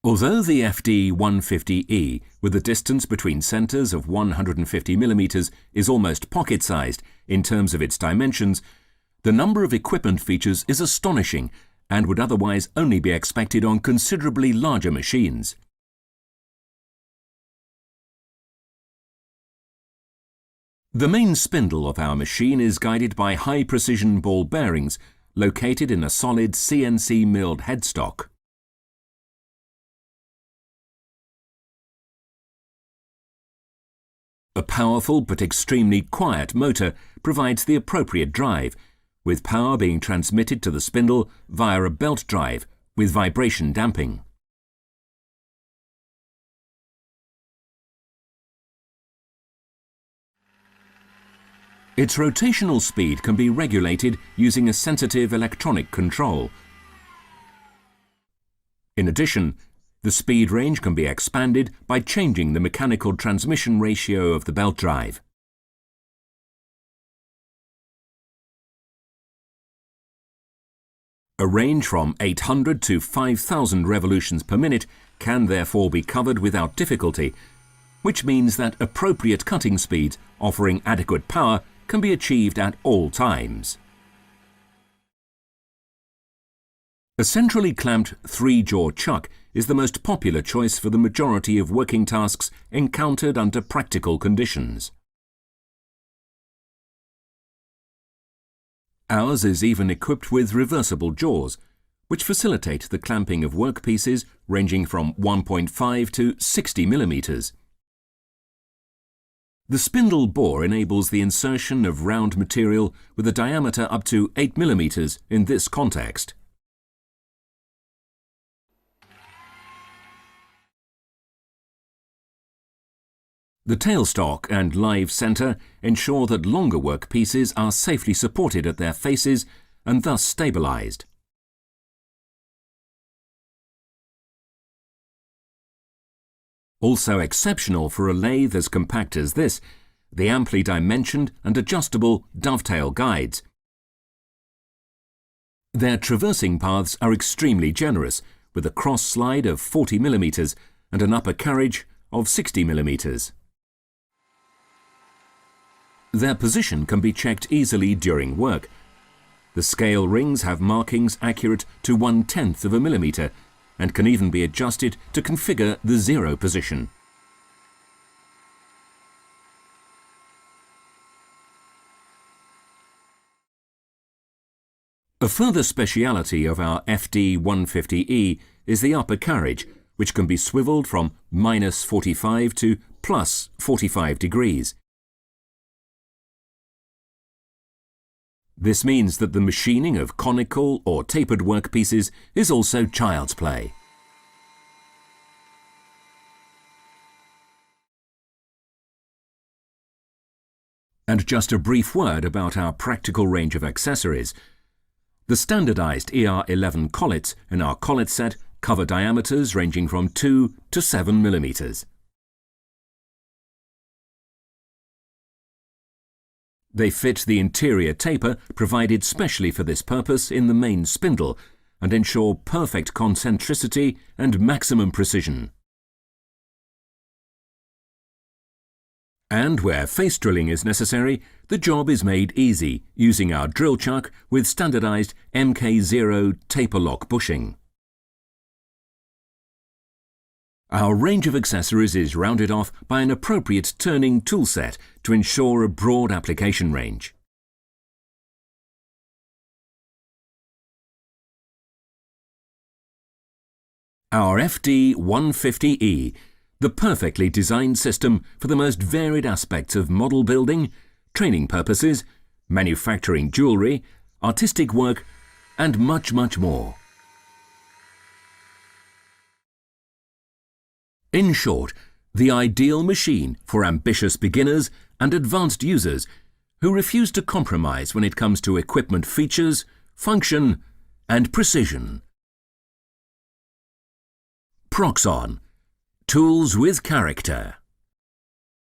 Although the FD150E, with a distance between centres of 150 mm, is almost pocket-sized in terms of its dimensions, the number of equipment features is astonishing and would otherwise only be expected on considerably larger machines. The main spindle of our machine is guided by high-precision ball bearings located in a solid CNC milled headstock. A powerful but extremely quiet motor provides the appropriate drive, with power being transmitted to the spindle via a belt drive with vibration damping. Its rotational speed can be regulated using a sensitive electronic control. In addition, the speed range can be expanded by changing the mechanical transmission ratio of the belt drive. A range from 800 to 5,000 revolutions per minute can therefore be covered without difficulty, which means that appropriate cutting speeds offering adequate power can be achieved at all times. A centrally clamped 3-jaw chuck is the most popular choice for the majority of working tasks encountered under practical conditions. Ours is even equipped with reversible jaws, which facilitate the clamping of workpieces ranging from 1.5 to 60 mm. The spindle bore enables the insertion of round material with a diameter up to 8 mm in this context. The tailstock and live centre ensure that longer workpieces are safely supported at their faces and thus stabilised. Also exceptional for a lathe as compact as this, the amply dimensioned and adjustable dovetail guides. Their traversing paths are extremely generous, with a cross slide of 40 mm and an upper carriage of 60 mm. Their position can be checked easily during work. The scale rings have markings accurate to 1/10 of a millimetre and can even be adjusted to configure the zero position. A further speciality of our FD150E is the upper carriage, which can be swivelled from -45 to +45 degrees. This means that the machining of conical or tapered workpieces is also child's play. And just a brief word about our practical range of accessories. The standardized ER11 collets in our collet set cover diameters ranging from 2 to 7 mm. They fit the interior taper provided specially for this purpose in the main spindle and ensure perfect concentricity and maximum precision. And where face drilling is necessary, the job is made easy using our drill chuck with standardized MK0 taper lock bushing. Our range of accessories is rounded off by an appropriate turning tool set to ensure a broad application range. Our FD150E, the perfectly designed system for the most varied aspects of model building, training purposes, manufacturing jewellery, artistic work, and much, much more. In short, the ideal machine for ambitious beginners and advanced users who refuse to compromise when it comes to equipment features, function, and precision. Proxxon, tools with character.